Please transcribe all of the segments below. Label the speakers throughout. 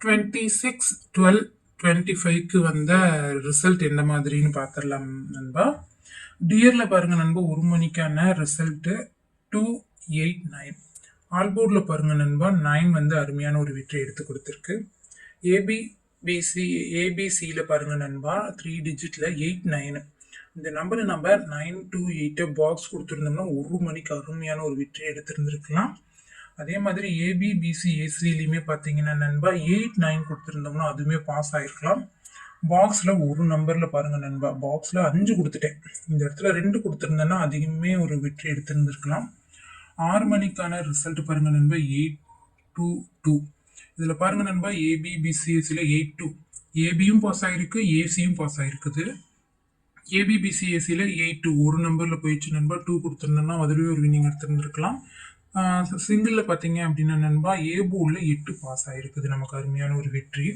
Speaker 1: 26/12/25க்கு வந்த ரிசல்ட் எந்த மாதிரின்னு பார்த்துடலாம் நண்பா. டியர்ல பாருங்க நண்பா, 1 மணிக்கான ரிசல்ட் 289. ஆல்போர்டில் பாருங்க நண்பா, 9 வந்து அருமையான ஒரு வெற்றி எடுத்து கொடுத்துருக்கு. ஏபிசியில் பாருங்க நண்பா, 3 டிஜிட்ல 89. இந்த நம்பரை நம்ம 928 பாக்ஸ் கொடுத்துருந்தோம்னா 1 மணிக்கு அருமையான ஒரு வெற்றி எடுத்திருந்திருக்கலாம். அதே மாதிரி ஏபிபிசி ஏசிலையுமே பார்த்தீங்கன்னா நண்பா 8-9 கொடுத்துருந்தோம்னா அதுவுமே பாஸ் ஆகிருக்கலாம். பாக்ஸில் ஒரு நம்பரில் பாருங்கள் நண்பா, பாக்ஸில் 5 கொடுத்துட்டேன். இந்த இடத்துல 2 கொடுத்துருந்தேன்னா அதிகமே ஒரு வெற்றி எடுத்திருந்துருக்கலாம். 6 மணிக்கான ரிசல்ட் பாருங்கள் நண்பா, 822. இதில் பாருங்கள் நண்பா, ஏபிபிசிஎஸ்சியில் 82. ஏபியும் பாஸ் ஆகிருக்கு, ஏசியும் பாஸ் ஆகிருக்குது. ஏபிபிசிஎஸ்சியில் 82 ஒரு நம்பரில் போயிடுச்சு நண்பா. 2 கொடுத்துருந்தோன்னா அதுலேயே ஒரு வின்னிங் எடுத்துருந்துருக்கலாம். சிங்கிளில் பார்த்தீங்க அப்படின்னா நண்பா, ஏ போர்டில் 8 பாஸ் ஆகிருக்குது. நமக்கு அருமையான ஒரு வெற்றி.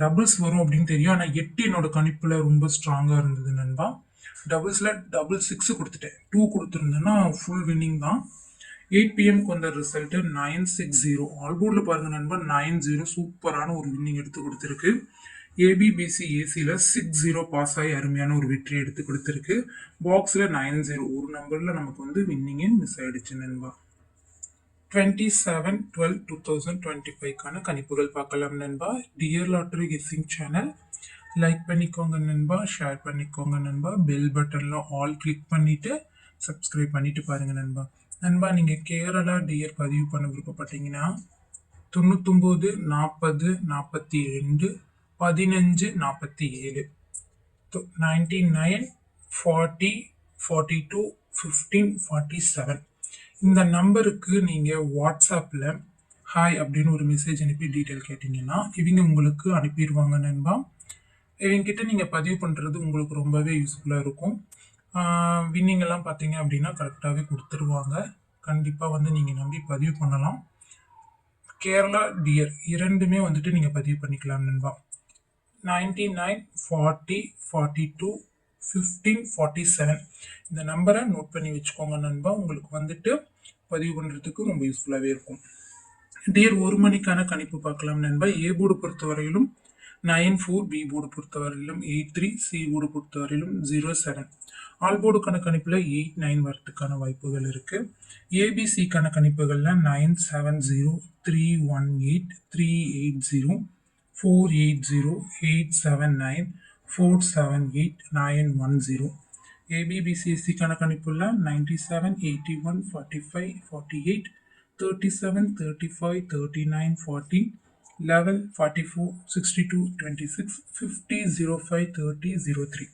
Speaker 1: டபுள்ஸ் வரும் அப்படின்னு தெரியும், ஆனால் 8 என்னோட கணிப்பில் ரொம்ப ஸ்ட்ராங்காக இருந்தது நண்பா. டபுள்ஸில் 6 கொடுத்துட்டேன். 2 கொடுத்துருந்தேன்னா ஃபுல் வின்னிங் தான். 8 PM வந்த ரிசல்ட்டு 960. ஆல்போர்டில் பாருங்கள் நண்பா, 90 சூப்பரான ஒரு வின்னிங் எடுத்து கொடுத்துருக்கு. ஏபிபிசி ஏசியில் 60 பாஸ் ஆகி அருமையான ஒரு வெற்றி எடுத்து கொடுத்துருக்கு. பாக்ஸில் 90 ஒரு நம்பரில் நமக்கு வந்து வின்னிங்கே மிஸ் ஆகிடுச்சு நண்பா. 27/12/2025க்கான கணிப்புகள் பார்க்கலாம் நண்பா. Dear lottery guessing channel like பண்ணிக்கோங்க நண்பா, ஷேர் பண்ணிக்கோங்க நண்பா. பெல் பட்டனில் ஆல் கிளிக் பண்ணிவிட்டு சப்ஸ்கிரைப் பண்ணிவிட்டு பாருங்கள் நண்பா. நண்பா, நீங்கள் கேரளா டியர் பதிவு பண்ண விருப்பப்பட்டீங்கன்னா 99 40 42 15 47 99 40 42 15 47 இந்த நம்பருக்கு நீங்கள் வாட்ஸ்அப்பில் ஹாய் அப்படின்னு ஒரு மெசேஜ் அனுப்பி டீட்டெயில் கேட்டிங்கன்னா இவங்க உங்களுக்கு அனுப்பிடுவாங்க நண்பா. இவங்ககிட்ட நீங்கள் பதிவு பண்ணுறது உங்களுக்கு ரொம்பவே யூஸ்ஃபுல்லாக இருக்கும். வின்னிங்கெல்லாம் பார்த்தீங்க அப்படின்னா கரெக்டாகவே கொடுத்துருவாங்க. கண்டிப்பாக வந்து நீங்கள் நம்பி பதிவு பண்ணலாம். கேரளா டியர் இரண்டுமே வந்துட்டு நீங்கள் பதிவு பண்ணிக்கலாம் நண்பா. 99 40 42 15 47 இந்த நம்பரை நோட் பண்ணி வச்சுக்கோங்க நண்பா. உங்களுக்கு வந்துட்டு பதிவு பண்ணுறதுக்கு ரொம்ப யூஸ்ஃபுல்லாகவே இருக்கும். டியர் 1 மணிக்கான கணிப்பு பார்க்கலாம் நண்பா. ஏ போர்டு பொறுத்தவரையிலும் 94, பி போர்டு பொறுத்தவரையிலும் 83, சி போர்டு பொறுத்தவரையிலும் 07. ஆல் போர்டுக்கான கணிப்பில் 89 வரத்துக்கான வாய்ப்புகள் இருக்குது. ஏபிசிக்கான கணிப்புகளில் 970, 318, 380, 480, 879, 478, 910. ஏபிபிசிஎஸ்சிக்கான கணிப்புள்ள 97, 81, 45, 48, 37, 35, 39, 40, 11, 44, 62, 26, 50, 05, 30, 03.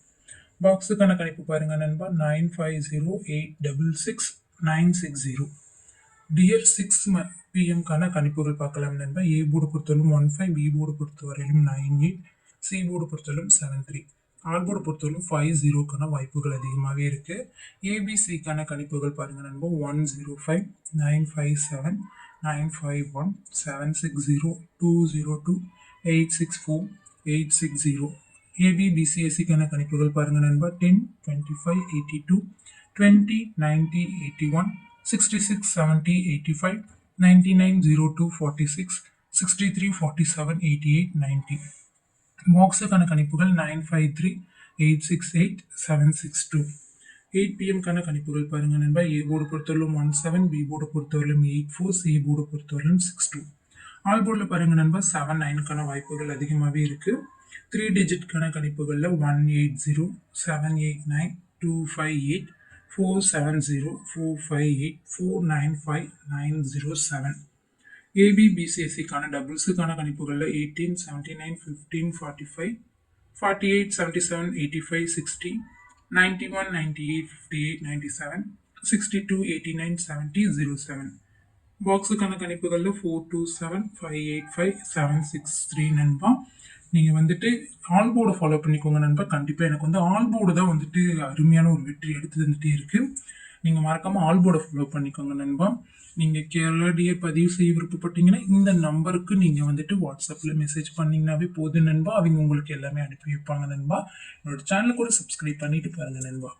Speaker 1: பாக்ஸுக்கான கணிப்பு பாருங்க நண்பா, 950, 866, 960. டியர் 6 PM கணிப்புகள் பார்க்கலாம் நண்பா. ஏ போர்டு பொறுத்தவரையிலும் 15, பி போர்டு பொறுத்தவரையிலும் 98, சி போர்டு பொறுத்தவரையிலும் 73. ஆல் போர்டு பொறுத்தவரையிலும் 50 வாய்ப்புகள் அதிகமாகவே இருக்கு. ஏபிசிக்கான கணிப்புகள் பாருங்க நண்பா, 105, 957, 951, 760, 202, 864, 860. ஏபிபிசிஎஸ்சிக்கான கணிப்புகள் பாருங்க நண்பா, 10, 25, 82, 20, 90, 81, 66, 70, 85, 99, 02, 46, 63, 47, 88, 90. பாக்ஸுக்கான கணிப்புகள் 953, 868, 762. 8 PM கணிப்புகள் பாருங்க நண்பா. ஏ போர்டு பொறுத்தவரையிலும் 17, பி போர்டு பொறுத்தவரையிலும் 84, சி போர்டு பொறுத்தவரையிலும் 62. ஆல் போர்டில் பாருங்க நண்பா, 79 வாய்ப்புகள் அதிகமாகவே இருக்கு. 3 டிஜிட் கணிப்புகளில் 180, 789, 258, 470, 458, 495, 907. ஏபிபிசிஎஸ்சிக்கான டபுள்ஸுக்கான கணிப்புகளில் 18, 79, 15, 45, 48, 77, 85, 60, 91, 98, 58, 97, 62, 89, 70, 07. பாக்ஸுக்கான கணிப்புகளில் 427, 585, 763 நண்பா. நீங்கள் வந்துட்டு ஆல் போர்டை ஃபாலோ பண்ணிக்கோங்க நண்பா. கண்டிப்பாக எனக்கு வந்து ஆல் போர்டு தான் வந்துட்டு அருமையான ஒரு வெற்றி எடுத்து வந்துட்டே இருக்குது. நீங்கள் மறக்காமல் ஆல் போர்டை ஃபாலோ பண்ணிக்கோங்க நண்பா. நீங்கள் கேரளா டியர் பதிவு செய்ய விருப்பப்பட்டீங்கன்னா இந்த நம்பருக்கு நீங்கள் வந்துட்டு வாட்ஸ்அப்பில் மெசேஜ் பண்ணிங்கன்னாவே போதும் நண்பா. அவங்க உங்களுக்கு எல்லாமே அனுப்பி வைப்பாங்க நண்பா. என்னோட சேனலை கூட சப்ஸ்கிரைப் பண்ணிட்டு பாருங்கள் நண்பா.